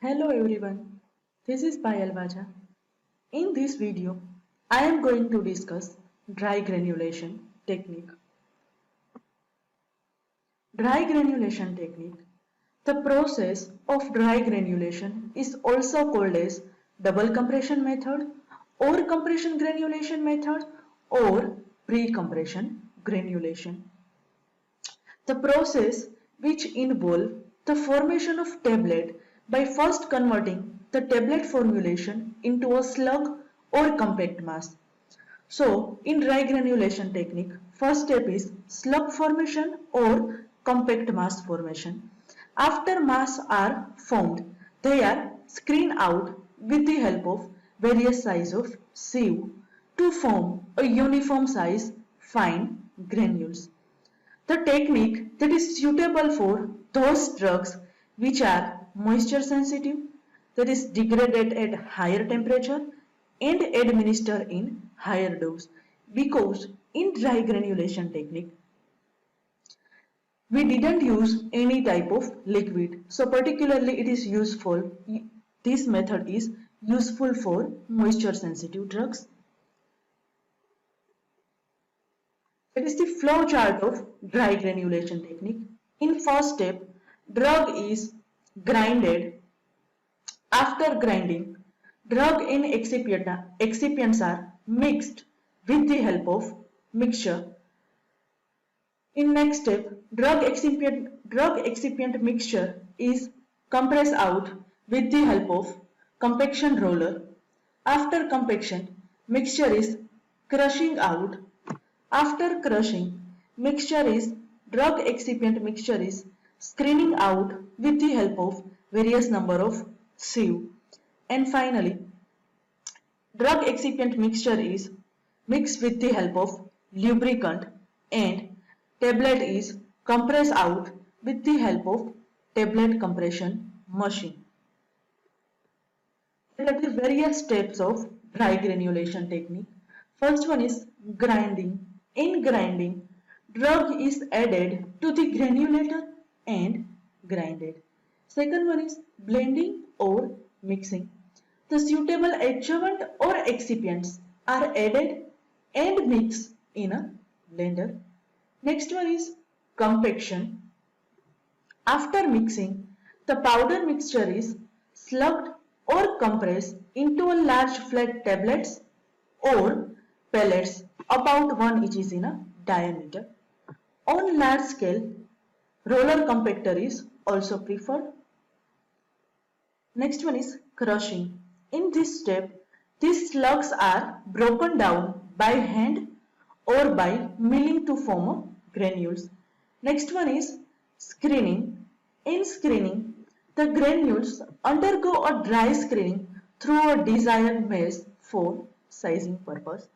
Hello everyone, this is Payal Vaja. In this video, I am going to discuss dry granulation technique. Dry granulation technique. The process of dry granulation is also called as double compression method or compression granulation method or pre-compression granulation. The process which involves the formation of tablet by first converting the tablet formulation into a slug or compact mass. So, in dry granulation technique, first step is slug formation or compact mass formation. After mass are formed, they are screened out with the help of various size of sieve to form a uniform size fine granules. The technique that is suitable for those drugs which are moisture sensitive, that is degraded at higher temperature and administered in higher dose, because in dry granulation technique we didn't use any type of liquid, so particularly it is useful, this method is useful for moisture sensitive drugs. That is the flow chart of dry granulation technique. In first step, drug is grinded. After grinding, drug and excipients are mixed with the help of mixture. In next step, drug excipient mixture is compressed out with the help of compaction roller. After compaction, mixture is crushing out. After crushing, drug excipient mixture is screening out with the help of various number of sieve. And finally, drug excipient mixture is mixed with the help of lubricant and tablet is compressed out with the help of tablet compression machine. There are the various steps of dry granulation technique. First one is grinding. In grinding, drug is added to the granulator and grinded. Second one is blending or mixing. The suitable adjuvant or excipients are added and mixed in a blender. Next one is compaction. After mixing, the powder mixture is slugged or compressed into a large flat tablets or pellets about 1 inch in a diameter. On large scale, roller compactor is also preferred. Next one is crushing. In this step, these slugs are broken down by hand or by milling to form granules. Next one is screening. In screening, the granules undergo a dry screening through a desired mesh for sizing purpose.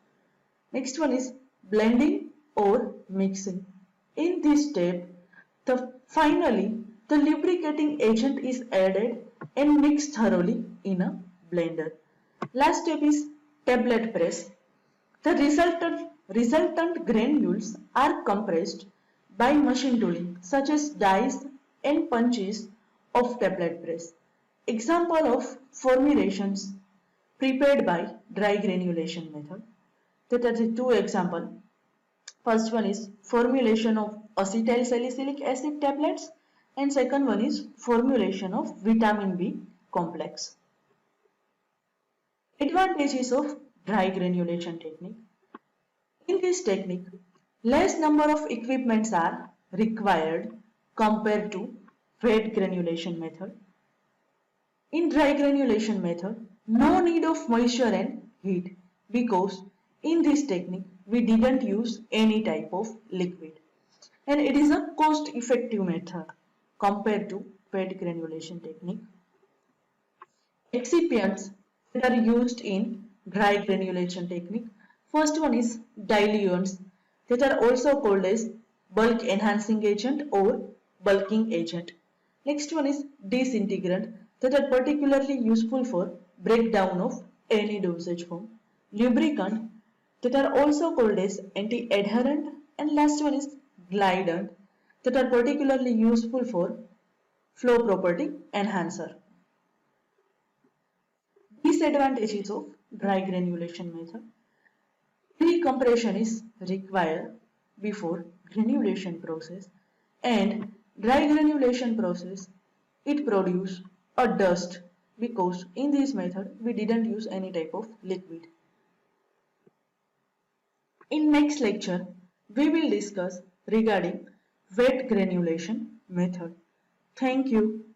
Next one is blending or mixing. In this step, finally the lubricating agent is added and mixed thoroughly in a blender. Last step is tablet press. The resultant granules are compressed by machine tooling such as dies and punches of tablet press. Example of formulations prepared by dry granulation method. That are the two examples. First one is formulation of acetyl salicylic acid tablets and second one is formulation of vitamin B complex. Advantages of dry granulation technique. In this technique, less number of equipments are required compared to wet granulation method. In dry granulation method, no need of moisture and heat because in this technique we didn't use any type of liquid and it is a cost effective method compared to wet granulation technique. Excipients that are used in dry granulation technique. First one is diluents that are also called as bulk enhancing agent or bulking agent. Next one is disintegrant that are particularly useful for breakdown of any dosage form. Lubricant that are also called as anti-adherent, and last one is glidant that are particularly useful for flow property enhancer. Disadvantages of dry granulation method. Pre-compression is required before granulation process, and dry granulation process it produce a dust because in this method we didn't use any type of liquid. In next lecture we will discuss regarding wet granulation method. Thank you.